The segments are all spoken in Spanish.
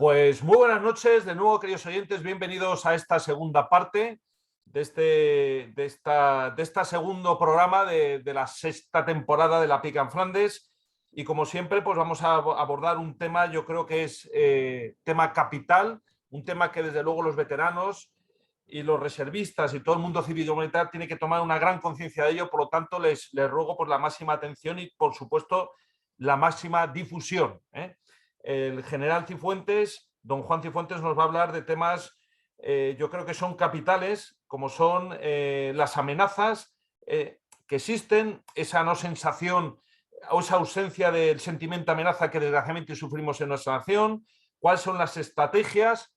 Pues muy buenas noches, de nuevo, queridos oyentes, bienvenidos a esta segunda parte de esta segundo programa de la sexta temporada de La Pica en Flandes. Y como siempre, pues vamos a abordar un tema, yo creo que es tema capital, un tema que desde luego los veteranos y los reservistas y todo el mundo civil y militar tiene que tomar una gran conciencia de ello. Por lo tanto, les ruego por la máxima atención y, por supuesto, la máxima difusión. El general Cifuentes, don Juan Cifuentes, nos va a hablar de temas, yo creo que son capitales, como son las amenazas que existen, esa no sensación o esa ausencia del sentimiento de amenaza que desgraciadamente sufrimos en nuestra nación, cuáles son las estrategias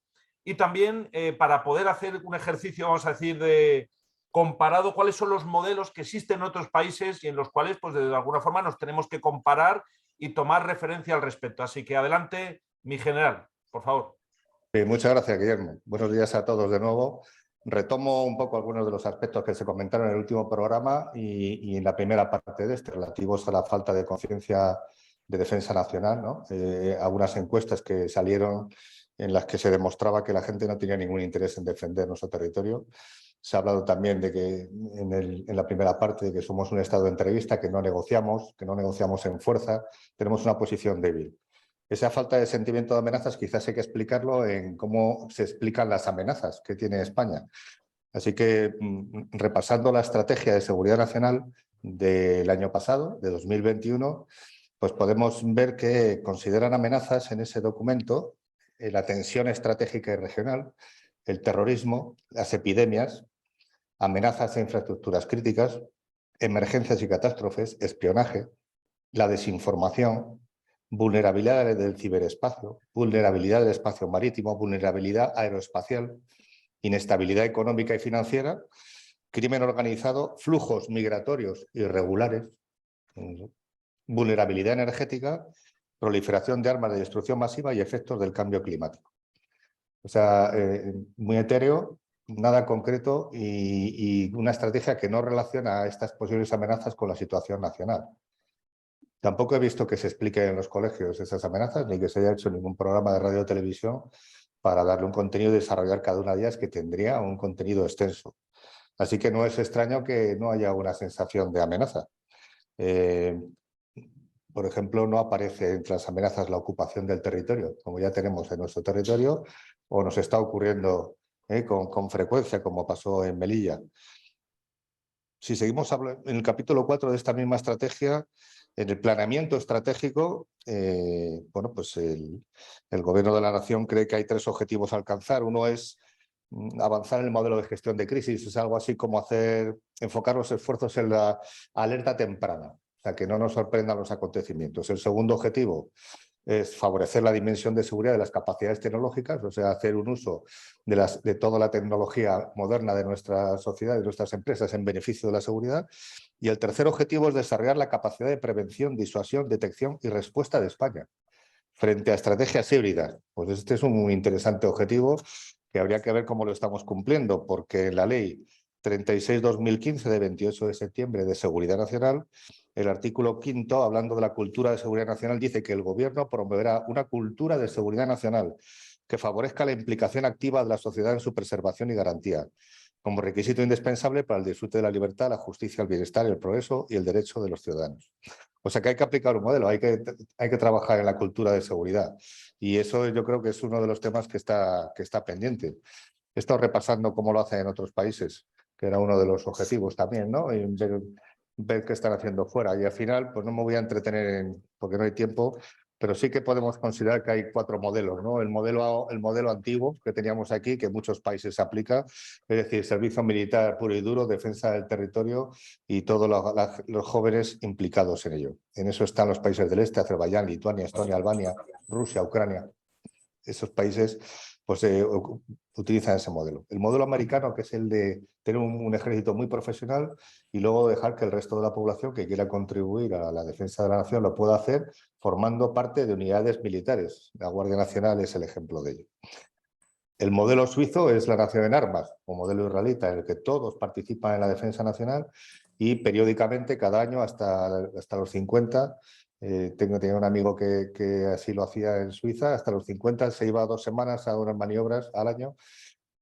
y también para poder hacer un ejercicio, vamos a decir, de comparado, cuáles son los modelos que existen en otros países y en los cuales, pues de alguna forma, nos tenemos que comparar y tomar referencia al respecto. Así que adelante, mi general, por favor. Muchas gracias, Guillermo. Buenos días a todos de nuevo. Retomo un poco algunos de los aspectos que se comentaron en el último programa y en la primera parte de este, relativos a la falta de conciencia de defensa nacional, ¿no? Algunas encuestas que salieron en las que se demostraba que la gente no tenía ningún interés en defender nuestro territorio. Se ha hablado también de que en la primera parte de que somos un estado de entrevista, que no negociamos en fuerza, tenemos una posición débil. Esa falta de sentimiento de amenazas quizás hay que explicarlo en cómo se explican las amenazas que tiene España. Así que repasando la estrategia de seguridad nacional del año pasado, de 2021, pues podemos ver que consideran amenazas en ese documento la tensión estratégica y regional, el terrorismo, las epidemias, amenazas a infraestructuras críticas, emergencias y catástrofes, espionaje, la desinformación, vulnerabilidad del ciberespacio, vulnerabilidad del espacio marítimo, vulnerabilidad aeroespacial, inestabilidad económica y financiera, crimen organizado, flujos migratorios irregulares, vulnerabilidad energética, proliferación de armas de destrucción masiva y efectos del cambio climático. O sea, muy etéreo, nada concreto y una estrategia que no relaciona estas posibles amenazas con la situación nacional. Tampoco he visto que se explique en los colegios esas amenazas, ni que se haya hecho ningún programa de radio o televisión para darle un contenido y desarrollar cada una de ellas, que tendría un contenido extenso. Así que no es extraño que no haya una sensación de amenaza. Por ejemplo, no aparece entre las amenazas la ocupación del territorio, como ya tenemos en nuestro territorio, o nos está ocurriendo con frecuencia, como pasó en Melilla. Si seguimos en el capítulo 4 de esta misma estrategia, en el planeamiento estratégico, bueno, pues el Gobierno de la Nación cree que hay 3 objetivos a alcanzar. Uno es avanzar en el modelo de gestión de crisis, es algo así como enfocar los esfuerzos en la alerta temprana, o sea, que no nos sorprendan los acontecimientos. El segundo objetivo es favorecer la dimensión de seguridad de las capacidades tecnológicas, o sea, hacer un uso de toda la tecnología moderna de nuestra sociedad y de nuestras empresas en beneficio de la seguridad. Y el tercer objetivo es desarrollar la capacidad de prevención, disuasión, detección y respuesta de España frente a estrategias híbridas. Pues este es un muy interesante objetivo que habría que ver cómo lo estamos cumpliendo, porque en la ley 36/2015 de 28 de septiembre de Seguridad Nacional, el artículo 5º, hablando de la cultura de seguridad nacional, dice que el Gobierno promoverá una cultura de seguridad nacional que favorezca la implicación activa de la sociedad en su preservación y garantía, como requisito indispensable para el disfrute de la libertad, la justicia, el bienestar, el progreso y el derecho de los ciudadanos. O sea que hay que aplicar un modelo, hay que trabajar en la cultura de seguridad. Y eso yo creo que es uno de los temas que está pendiente. He estado repasando cómo lo hacen en otros países, que era uno de los objetivos también, ¿no? Y ver qué están haciendo fuera. Y al final, pues no me voy a entretener porque no hay tiempo, pero sí que podemos considerar que hay 4 modelos, ¿no? El modelo antiguo que teníamos aquí, que en muchos países se aplica, es decir, servicio militar puro y duro, defensa del territorio y todos los jóvenes implicados en ello. En eso están los países del este, Azerbaiyán, Lituania, Estonia, Albania, Rusia, Ucrania. Esos países pues utilizan ese modelo. El modelo americano, que es el de tener un ejército muy profesional y luego dejar que el resto de la población que quiera contribuir a la defensa de la nación lo pueda hacer formando parte de unidades militares. La Guardia Nacional es el ejemplo de ello. El modelo suizo es la nación en armas, o modelo israelita, en el que todos participan en la defensa nacional y periódicamente, cada año, hasta los 50, Tenía un amigo que así lo hacía en Suiza, hasta los 50 se iba 2 semanas a unas maniobras al año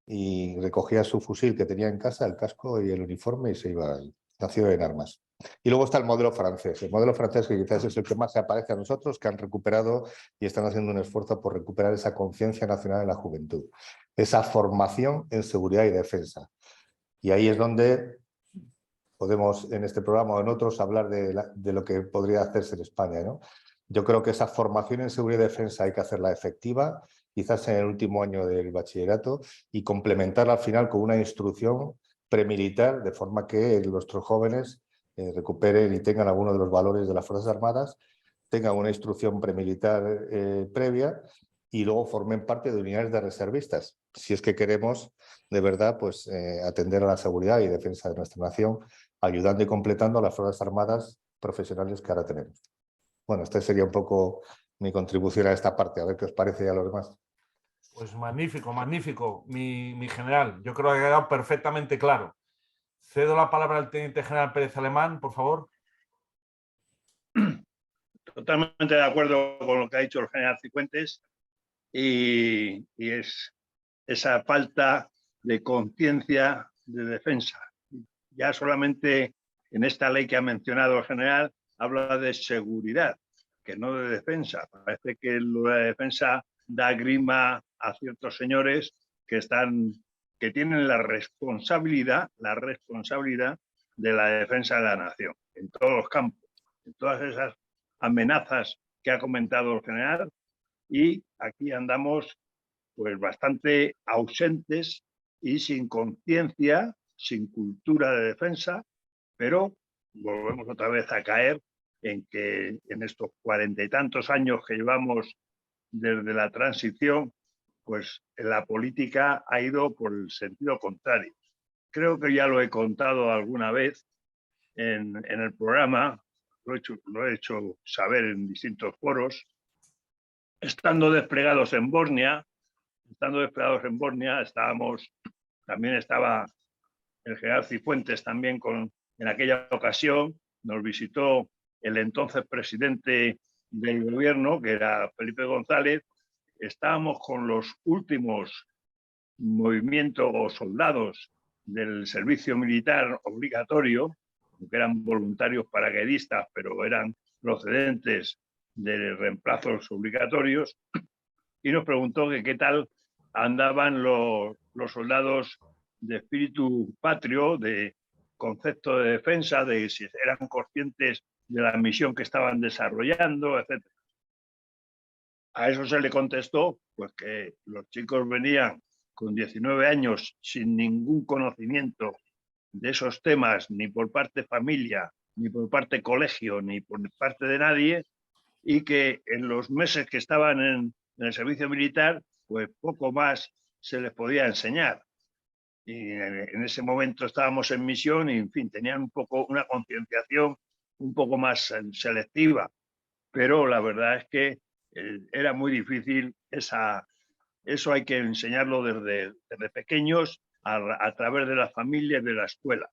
y recogía su fusil que tenía en casa, el casco y el uniforme y se iba, nació en armas. Y luego está el modelo francés que quizás es el que más se aparece a nosotros, que han recuperado y están haciendo un esfuerzo por recuperar esa conciencia nacional en la juventud, esa formación en seguridad y defensa. Y ahí es donde podemos en este programa o en otros hablar de lo que podría hacerse en España, ¿no? Yo creo que esa formación en seguridad y defensa hay que hacerla efectiva, quizás en el último año del bachillerato, y complementarla al final con una instrucción premilitar, de forma que nuestros jóvenes recuperen y tengan algunos de los valores de las Fuerzas Armadas, tengan una instrucción premilitar previa y luego formen parte de unidades de reservistas, si es que queremos de verdad pues, atender a la seguridad y defensa de nuestra nación, ayudando y completando a las Fuerzas Armadas profesionales que ahora tenemos. Bueno, esta sería un poco mi contribución a esta parte, a ver qué os parece a los demás. Pues magnífico, magnífico, mi general. Yo creo que ha quedado perfectamente claro. Cedo la palabra al teniente general Pérez Alemán, por favor. Totalmente de acuerdo con lo que ha dicho el general Cifuentes y es esa falta de conciencia de defensa. Ya solamente en esta ley que ha mencionado el general habla de seguridad, que no de defensa. Parece que la defensa da grima a ciertos señores que tienen la responsabilidad de la defensa de la nación en todos los campos, en todas esas amenazas que ha comentado el general, y aquí andamos pues bastante ausentes y sin conciencia, sin cultura de defensa, pero volvemos otra vez a caer en que en estos 40 y tantos años que llevamos desde la transición, pues la política ha ido por el sentido contrario. Creo que ya lo he contado alguna vez en el programa, lo he hecho saber en distintos foros. Estando desplegados en Bosnia, también estaba el general Cifuentes también en aquella ocasión, nos visitó el entonces presidente del gobierno, que era Felipe González. Estábamos con los últimos movimientos o soldados del servicio militar obligatorio, que eran voluntarios paracaidistas, pero eran procedentes de reemplazos obligatorios, y nos preguntó que qué tal andaban los soldados de espíritu patrio, de concepto de defensa, de si eran conscientes de la misión que estaban desarrollando, etc. A eso se le contestó pues que los chicos venían con 19 años sin ningún conocimiento de esos temas, ni por parte familia, ni por parte colegio, ni por parte de nadie, y que en los meses que estaban en el servicio militar, pues poco más se les podía enseñar. Y en ese momento estábamos en misión y, en fin, tenían un poco una concienciación un poco más selectiva, pero la verdad es que era muy difícil eso hay que enseñarlo desde pequeños a través de la familia y de la escuela.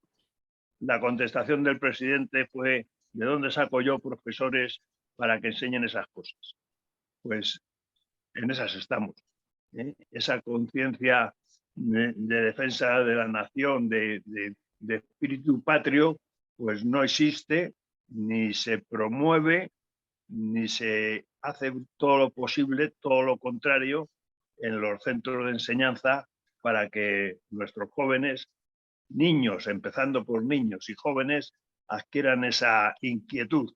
La contestación del presidente fue: ¿de dónde saco yo profesores para que enseñen esas cosas? Pues en esas estamos. Esa conciencia de defensa de la nación, de espíritu patrio, pues no existe, ni se promueve, ni se hace todo lo posible, todo lo contrario, en los centros de enseñanza para que nuestros jóvenes, niños, empezando por niños y jóvenes, adquieran esa inquietud.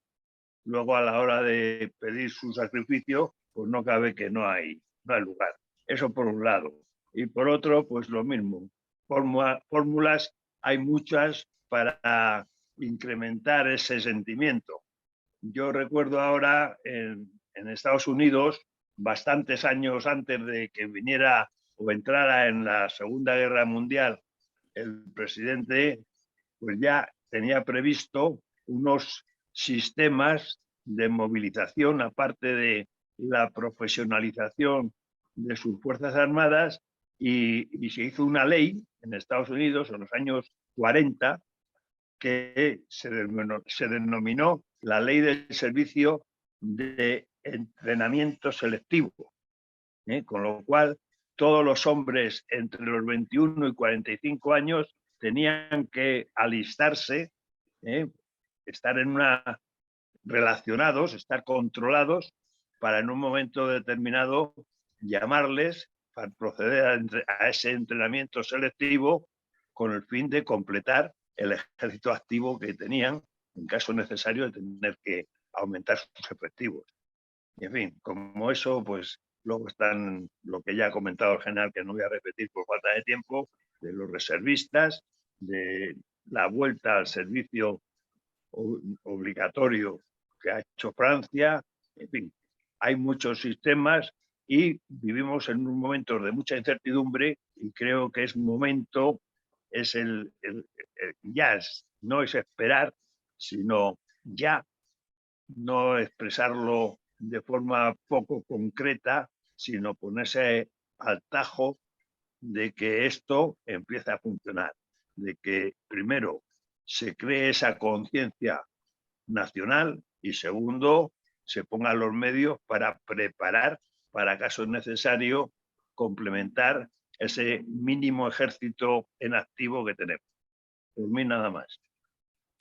Luego, a la hora de pedir su sacrificio, pues no cabe que no hay lugar. Eso por un lado. Y por otro, pues lo mismo. Fórmulas hay muchas para incrementar ese sentimiento. Yo recuerdo ahora en Estados Unidos, bastantes años antes de que viniera o entrara en la Segunda Guerra Mundial, el presidente pues ya tenía previsto unos sistemas de movilización, aparte de la profesionalización de sus Fuerzas Armadas, y se hizo una ley en Estados Unidos en los años 40 que se denominó la Ley del Servicio de entrenamiento selectivo, con lo cual todos los hombres entre los 21 y 45 años tenían que alistarse, estar relacionados, estar controlados para en un momento determinado llamarles para proceder a ese entrenamiento selectivo con el fin de completar el ejército activo que tenían en caso necesario de tener que aumentar sus efectivos. Y en fin, como eso, pues luego están lo que ya ha comentado el general, que no voy a repetir por falta de tiempo, de los reservistas, de la vuelta al servicio obligatorio que ha hecho Francia. En fin, hay muchos sistemas y vivimos en un momento de mucha incertidumbre y creo que es momento, no es esperar, sino ya no expresarlo de forma poco concreta, sino ponerse al tajo de que esto empiece a funcionar, de que primero se cree esa conciencia nacional y segundo se pongan los medios para preparar, para caso necesario, complementar ese mínimo ejército en activo que tenemos. Por mí nada más.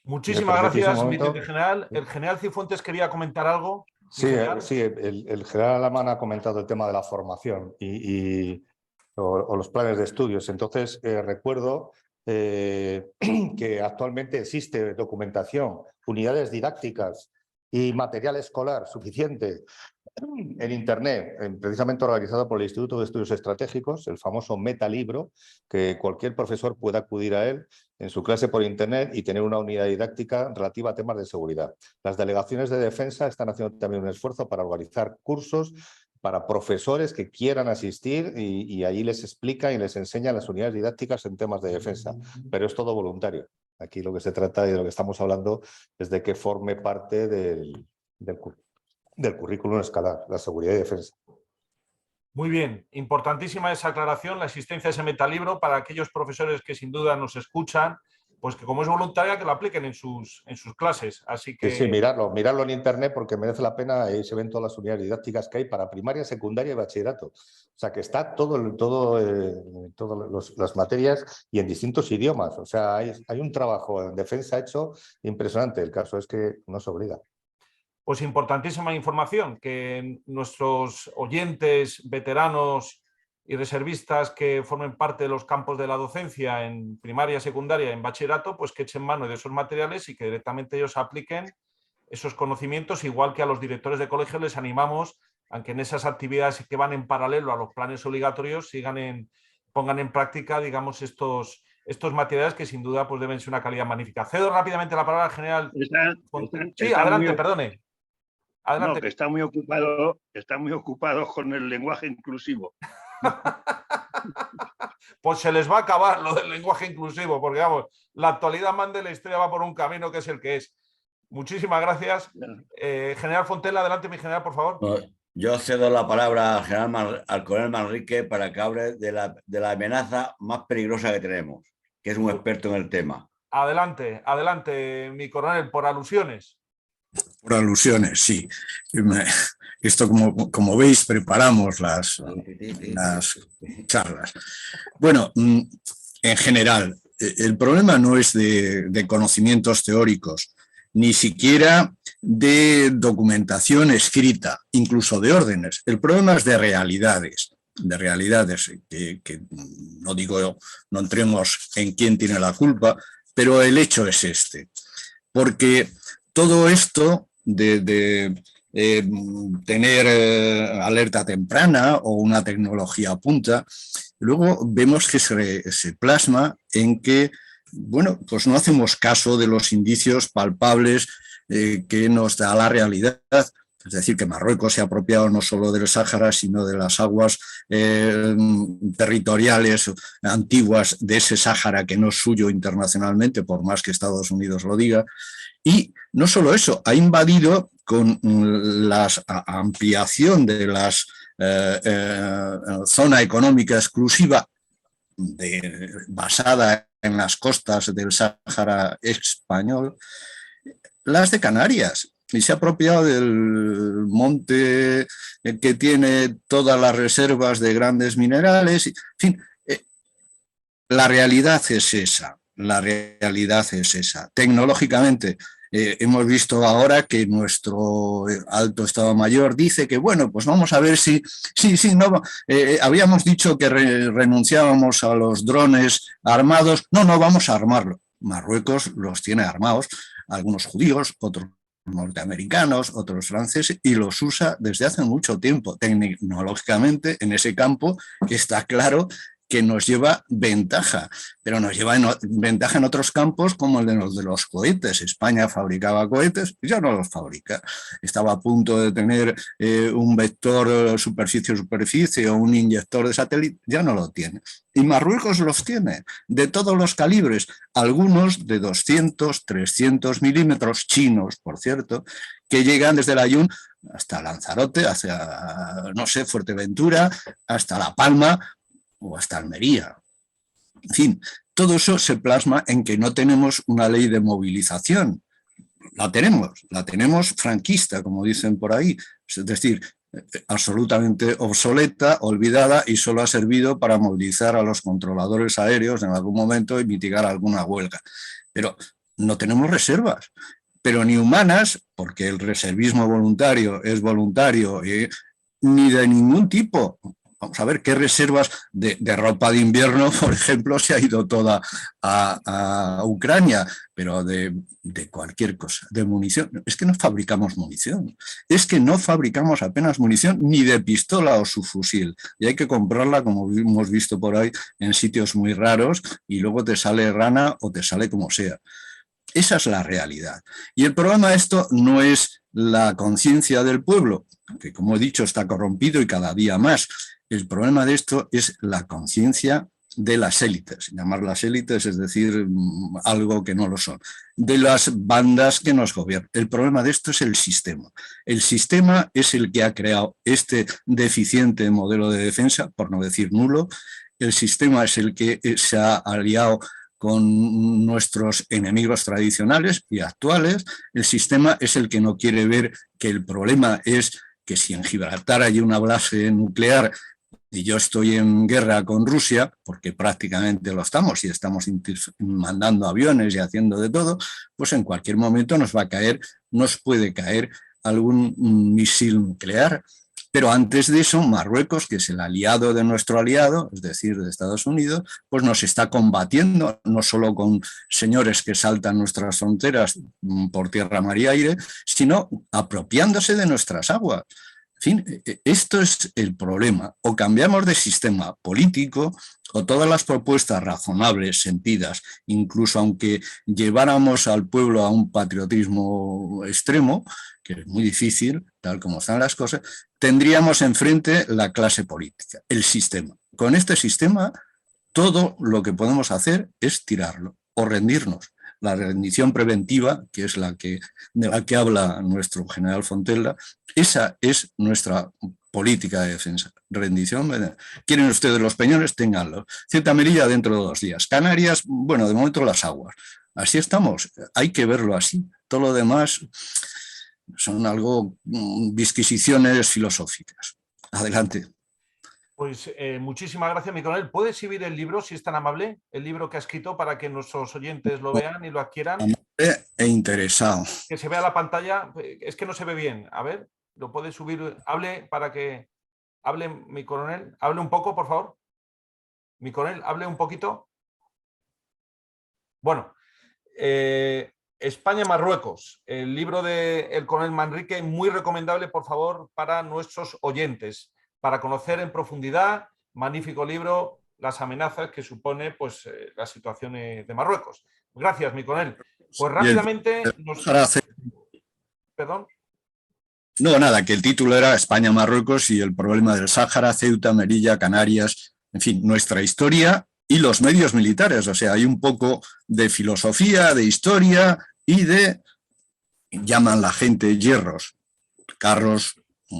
Muchísimas gracias, mi teniente general. El general Cifuentes quería comentar algo. Sí, el general Alamán ha comentado el tema de la formación o los planes de estudios. Entonces, recuerdo que actualmente existe documentación, unidades didácticas y material escolar suficiente en Internet, precisamente organizado por el Instituto de Estudios Estratégicos, el famoso metalibro, que cualquier profesor puede acudir a él en su clase por Internet y tener una unidad didáctica relativa a temas de seguridad. Las delegaciones de defensa están haciendo también un esfuerzo para organizar cursos para profesores que quieran asistir y allí les explican y les enseñan las unidades didácticas en temas de defensa, pero es todo voluntario. Aquí lo que se trata y de lo que estamos hablando es de que forme parte del currículum escolar, la seguridad y defensa. Muy bien, importantísima esa aclaración, la existencia de ese metalibro para aquellos profesores que sin duda nos escuchan, pues que como es voluntaria que lo apliquen en sus clases. Así que... Sí, mirarlo en Internet porque merece la pena, ahí se ven todas las unidades didácticas que hay para primaria, secundaria y bachillerato. O sea que está todas las materias y en distintos idiomas. O sea, hay un trabajo en defensa hecho impresionante. El caso es que no se obliga. Pues importantísima información, que nuestros oyentes, veteranos y reservistas que formen parte de los campos de la docencia en primaria, secundaria y en bachillerato, pues que echen mano de esos materiales y que directamente ellos apliquen esos conocimientos, igual que a los directores de colegio les animamos a que en esas actividades que van en paralelo a los planes obligatorios pongan en práctica, digamos, estos materiales que sin duda pues deben ser una calidad magnífica. Cedo rápidamente la palabra al general. Sí, adelante, perdone. Adelante. No, que está muy ocupado con el lenguaje inclusivo. Pues se les va a acabar lo del lenguaje inclusivo, porque vamos, la actualidad manda y la historia va por un camino que es el que es. Muchísimas gracias. General Fontela, adelante, mi general, por favor. No, yo cedo la palabra al coronel Manrique para que hable de la amenaza más peligrosa que tenemos, que es un experto en el tema. Adelante, adelante, mi coronel, por alusiones. Por alusiones, sí. Esto, como veis, preparamos las charlas. Bueno, en general, el problema no es de conocimientos teóricos, ni siquiera de documentación escrita, incluso de órdenes. El problema es de realidades que no digo, no entremos en quién tiene la culpa, pero el hecho es este. Porque todo esto de tener alerta temprana o una tecnología a punta, luego vemos que se plasma en que, bueno, pues no hacemos caso de los indicios palpables que nos da la realidad. Es decir, que Marruecos se ha apropiado no solo del Sáhara, sino de las aguas territoriales antiguas de ese Sáhara que no es suyo internacionalmente, por más que Estados Unidos lo diga. Y no solo eso, ha invadido con la ampliación de la zona económica exclusiva basada en las costas del Sáhara español, las de Canarias. y se ha apropiado del monte que tiene todas las reservas de grandes minerales. En fin, la realidad es esa. La realidad es esa. Tecnológicamente, hemos visto ahora que nuestro alto Estado Mayor dice que, bueno, pues vamos a ver si no, habíamos dicho que renunciábamos a los drones armados. No, vamos a armarlo. Marruecos los tiene armados, algunos judíos, otros norteamericanos, otros franceses, y los usa desde hace mucho tiempo. Tecnológicamente, en ese campo, que está claro que nos lleva ventaja, pero nos lleva ventaja en otros campos como el de los cohetes. España fabricaba cohetes, ya no los fabrica. Estaba a punto de tener un vector superficie-superficie o un inyector de satélite, ya no lo tiene. Y Marruecos los tiene, de todos los calibres, algunos de 200, 300 milímetros, chinos, por cierto, que llegan desde el Ayun hasta Lanzarote, hacia, no sé, Fuerteventura, hasta La Palma, o hasta Almería. En fin, todo eso se plasma en que no tenemos una ley de movilización. La tenemos franquista, como dicen por ahí, es decir, absolutamente obsoleta, olvidada, y solo ha servido para movilizar a los controladores aéreos en algún momento y mitigar alguna huelga. Pero no tenemos reservas, pero ni humanas, porque el reservismo voluntario es voluntario, ni de ningún tipo. Vamos a ver qué reservas de ropa de invierno, por ejemplo, se ha ido toda a Ucrania, pero de cualquier cosa, de munición. Es que no fabricamos munición, es que no fabricamos apenas munición, ni de pistola o subfusil. Y hay que comprarla, como hemos visto por ahí, en sitios muy raros, y luego te sale rana o te sale como sea. Esa es la realidad. Y el problema de esto no es la conciencia del pueblo, que como he dicho está corrompido y cada día más. El problema de esto es la conciencia de las élites, llamarlas élites, es decir, algo que no lo son, de las bandas que nos gobiernan. El problema de esto es el sistema. El sistema es el que ha creado este deficiente modelo de defensa, por no decir nulo. El sistema es el que se ha aliado con nuestros enemigos tradicionales y actuales. El sistema es el que no quiere ver que el problema es que si en Gibraltar hay una base nuclear y yo estoy en guerra con Rusia, porque prácticamente lo estamos y estamos mandando aviones y haciendo de todo, pues en cualquier momento nos puede caer algún misil nuclear. Pero antes de eso, Marruecos, que es el aliado de nuestro aliado, es decir, de Estados Unidos, pues nos está combatiendo, no solo con señores que saltan nuestras fronteras por tierra, mar y aire, sino apropiándose de nuestras aguas. En fin, esto es el problema. O cambiamos de sistema político, o todas las propuestas razonables, sentidas, incluso aunque lleváramos al pueblo a un patriotismo extremo, que es muy difícil, tal como están las cosas, tendríamos enfrente la clase política, el sistema. Con este sistema, todo lo que podemos hacer es tirarlo o rendirnos. La rendición preventiva, que es de la que habla nuestro general Fontella, esa es nuestra política de defensa. Rendición. ¿Quieren ustedes los peñones? Ténganlos. Ceuta Melilla dentro de 2 días. Canarias, bueno, de momento las aguas. Así estamos. Hay que verlo así. Todo lo demás son algo disquisiciones filosóficas. Adelante. Pues muchísimas gracias, mi coronel. ¿Puede exhibir el libro, si es tan amable? El libro que ha escrito para que nuestros oyentes lo vean y lo adquieran. Amable e interesado. Que se vea la pantalla. Es que no se ve bien. A ver, lo puede subir. Hable para que hable mi coronel. Hable un poco, por favor. Mi coronel, hable un poquito. Bueno, España-Marruecos, el libro del coronel Manrique, muy recomendable, por favor, para nuestros oyentes, para conocer en profundidad, magnífico libro, las amenazas que supone pues, la situación de Marruecos. Gracias, mi coronel. Pues rápidamente... ¿Perdón? No, nada, que el título era España-Marruecos y el problema del Sáhara, Ceuta, Melilla, Canarias, en fin, nuestra historia y los medios militares. O sea, hay un poco de filosofía, de historia y llaman la gente hierros, carros,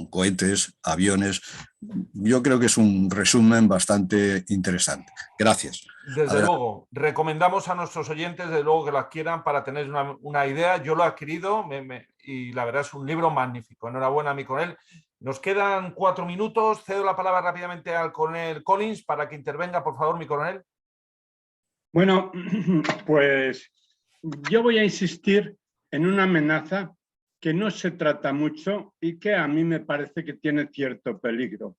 cohetes, aviones. Yo creo que es un resumen bastante interesante. Gracias. Desde luego, recomendamos a nuestros oyentes, desde luego, que lo adquieran para tener una idea. Yo lo he adquirido y la verdad es un libro magnífico. Enhorabuena, mi coronel. Nos quedan 4 minutos. Cedo la palabra rápidamente al coronel Collins para que intervenga, por favor, mi coronel. Bueno, pues yo voy a insistir en una amenaza que no se trata mucho y que a mí me parece que tiene cierto peligro.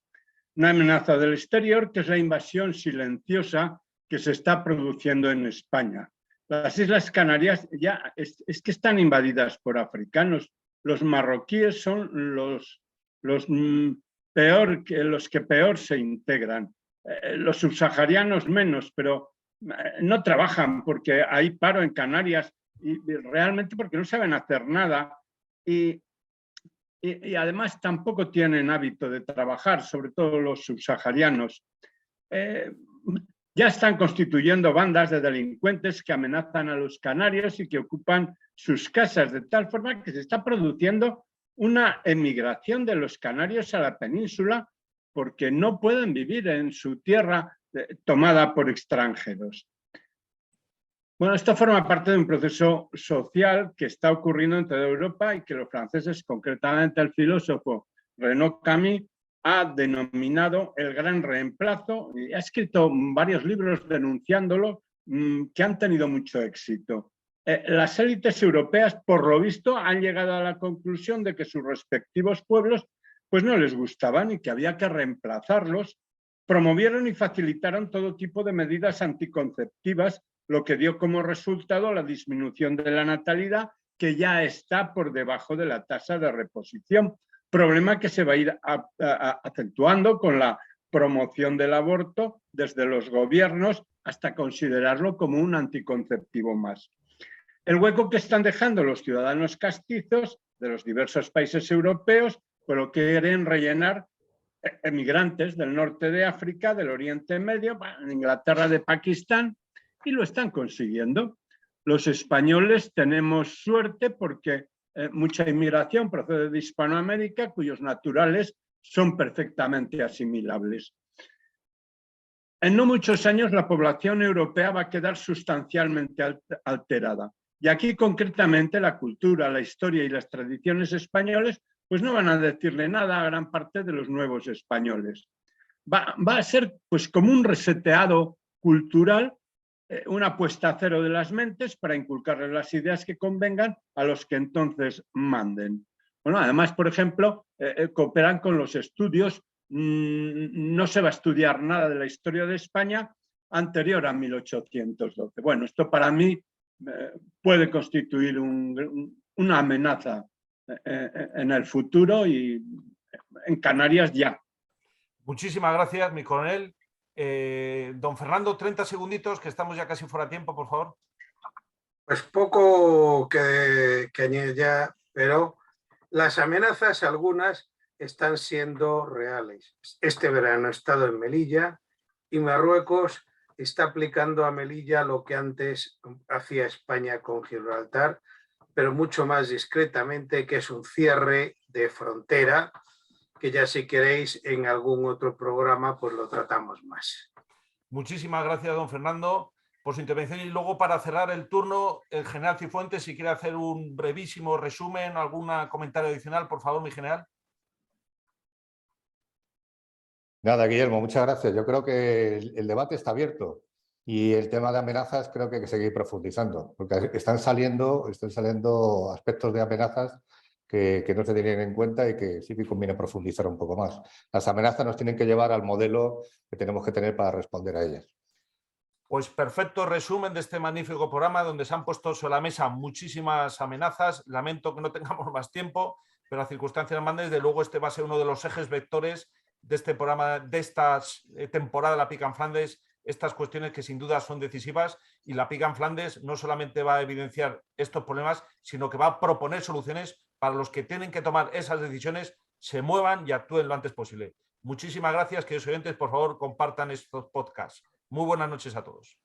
Una amenaza del exterior, que es la invasión silenciosa que se está produciendo en España. Las Islas Canarias ya es que están invadidas por africanos. Los marroquíes son los que peor se integran. Los subsaharianos menos, pero no trabajan porque hay paro en Canarias y realmente porque no saben hacer nada. Y además tampoco tienen hábito de trabajar, sobre todo los subsaharianos. Ya están constituyendo bandas de delincuentes que amenazan a los canarios y que ocupan sus casas, de tal forma que se está produciendo una emigración de los canarios a la península porque no pueden vivir en su tierra tomada por extranjeros. Bueno, esto forma parte de un proceso social que está ocurriendo en toda Europa y que los franceses, concretamente el filósofo René Camus, ha denominado el gran reemplazo y ha escrito varios libros denunciándolo que han tenido mucho éxito. Las élites europeas, por lo visto, han llegado a la conclusión de que sus respectivos pueblos pues no les gustaban y que había que reemplazarlos. Promovieron y facilitaron todo tipo de medidas anticonceptivas, lo que dio como resultado la disminución de la natalidad, que ya está por debajo de la tasa de reposición, problema que se va a ir acentuando con la promoción del aborto desde los gobiernos hasta considerarlo como un anticonceptivo más. El hueco que están dejando los ciudadanos castizos de los diversos países europeos, pues lo quieren rellenar emigrantes del norte de África, del Oriente Medio, en Inglaterra, de Pakistán, y lo están consiguiendo. Los españoles tenemos suerte porque mucha inmigración procede de Hispanoamérica, cuyos naturales son perfectamente asimilables. En no muchos años la población europea va a quedar sustancialmente alterada. Y aquí concretamente la cultura, la historia y las tradiciones españoles pues no van a decirle nada a gran parte de los nuevos españoles. Va a ser pues como un reseteado cultural, una puesta a cero de las mentes para inculcarles las ideas que convengan a los que entonces manden. Bueno, además, por ejemplo, cooperan con los estudios. No se va a estudiar nada de la historia de España anterior a 1812. Bueno, esto para mí puede constituir una amenaza en el futuro y en Canarias ya. Muchísimas gracias, mi coronel. Don Fernando, 30 segunditos, que estamos ya casi fuera de tiempo, por favor. Pues poco que añadir ya, pero las amenazas, algunas, están siendo reales. Este verano he estado en Melilla y Marruecos está aplicando a Melilla lo que antes hacía España con Gibraltar, pero mucho más discretamente, que es un cierre de frontera, que ya si queréis en algún otro programa pues lo tratamos más. Muchísimas gracias, don Fernando, por su intervención. Y luego, para cerrar el turno, el general Cifuentes, si quiere hacer un brevísimo resumen, algún comentario adicional, por favor, mi general. Nada, Guillermo, muchas gracias. Yo creo que el debate está abierto y el tema de amenazas creo que hay que seguir profundizando, porque están saliendo aspectos de amenazas que no se tienen en cuenta y que sí que conviene profundizar un poco más. Las amenazas nos tienen que llevar al modelo que tenemos que tener para responder a ellas. Pues perfecto resumen de este magnífico programa donde se han puesto sobre la mesa muchísimas amenazas. Lamento que no tengamos más tiempo, pero las circunstancias mandan. Desde luego este va a ser uno de los ejes vectores de este programa, de esta temporada de la PICAN Flandes, estas cuestiones que sin duda son decisivas, y la PICAN Flandes no solamente va a evidenciar estos problemas, sino que va a proponer soluciones para los que tienen que tomar esas decisiones, se muevan y actúen lo antes posible. Muchísimas gracias, queridos oyentes, por favor compartan estos podcasts. Muy buenas noches a todos.